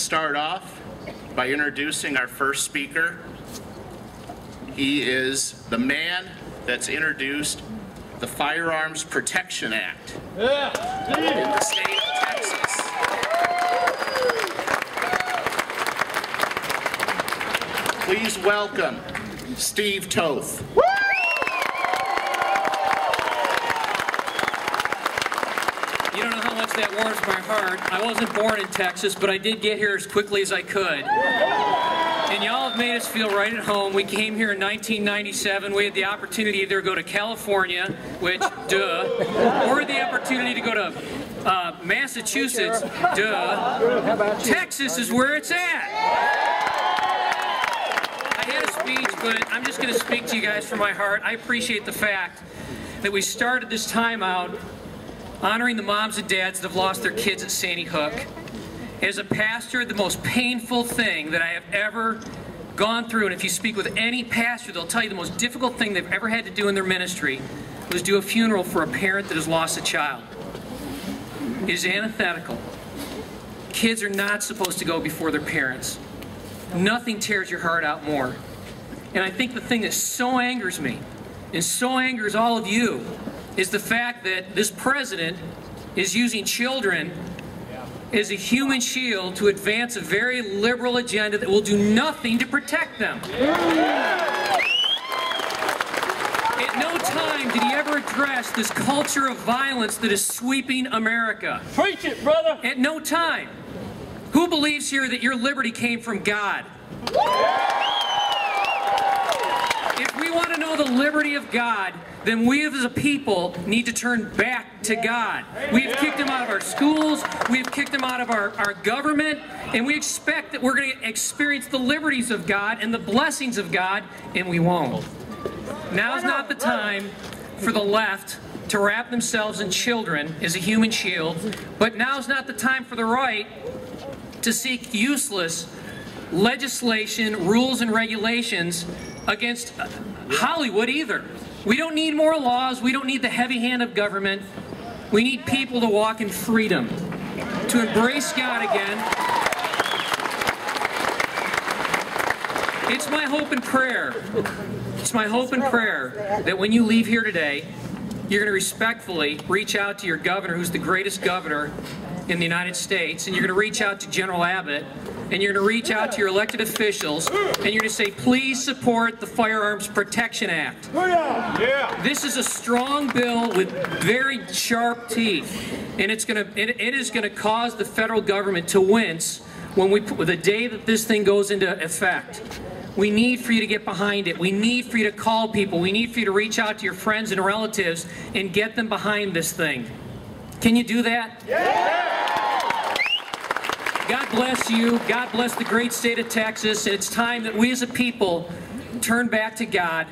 start off by introducing our first speaker. He is the man that's introduced the Firearms Protection Act in the state of Texas. Please welcome Steve Toth. You don't know how much that warms my heart. I wasn't born in Texas, but I did get here as quickly as I could. And y'all have made us feel right at home. We came here in 1997. We had the opportunity to either go to California, which, duh, or the opportunity to go to Massachusetts, duh. Texas is where it's at. I had a speech, but I'm just going to speak to you guys from my heart. I appreciate the fact that we started this time out honoring the moms and dads that have lost their kids at Sandy Hook. As a pastor, the most painful thing that I have ever gone through, and if you speak with any pastor, they'll tell you the most difficult thing they've ever had to do in their ministry was do a funeral for a parent that has lost a child. It is antithetical. Kids are not supposed to go before their parents. Nothing tears your heart out more. And I think the thing that so angers me, and so angers all of you, is the fact that this president is using children as a human shield to advance a very liberal agenda that will do nothing to protect them. At no time did he ever address this culture of violence that is sweeping America. Preach it, brother! At no time. Who believes here that your liberty came from God? If we want to know the liberty of God, then we as a people need to turn back to God. We have kicked him out of our schools, we have kicked him out of our government, and we expect that we're going to experience the liberties of God and the blessings of God, and we won't. Now's not the time for the left to wrap themselves in children as a human shield, but now's not the time for the right to seek useless legislation, rules, and regulations against Hollywood either. We don't need more laws. We don't need the heavy hand of government. We need people to walk in freedom, to embrace God again. It's my hope and prayer. It's my hope and prayer that when you leave here today, you're going to respectfully reach out to your governor, who's the greatest governor in the United States, and you're going to reach out to General Abbott, and you're going to reach out to your elected officials, and you're going to say, please support the Firearms Protection Act. This is a strong bill with very sharp teeth, and it is going to cause the federal government to wince when the day that this thing goes into effect. We need for you to get behind it. We need for you to call people. We need for you to reach out to your friends and relatives and get them behind this thing. Can you do that? God bless you. God bless the great state of Texas. It's time that we as a people turn back to God.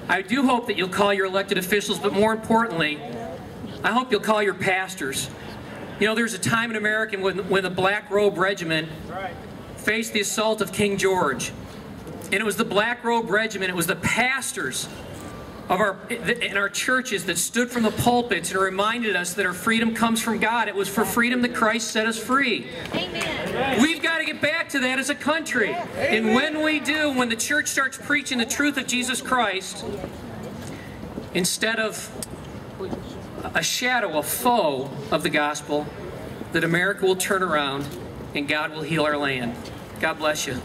I do hope that you'll call your elected officials, but more importantly, I hope you'll call your pastors. You know, there's a time in America when the Black Robe Regiment faced the assault of King George. And it was the Black Robe Regiment, it was the pastors in our churches that stood from the pulpits and reminded us that our freedom comes from God. It was for freedom that Christ set us free. Amen. We've got to get back to that as a country. Amen. And when we do, when the church starts preaching the truth of Jesus Christ, instead of a shadow, a foe of the gospel, that America will turn around and God will heal our land. God bless you.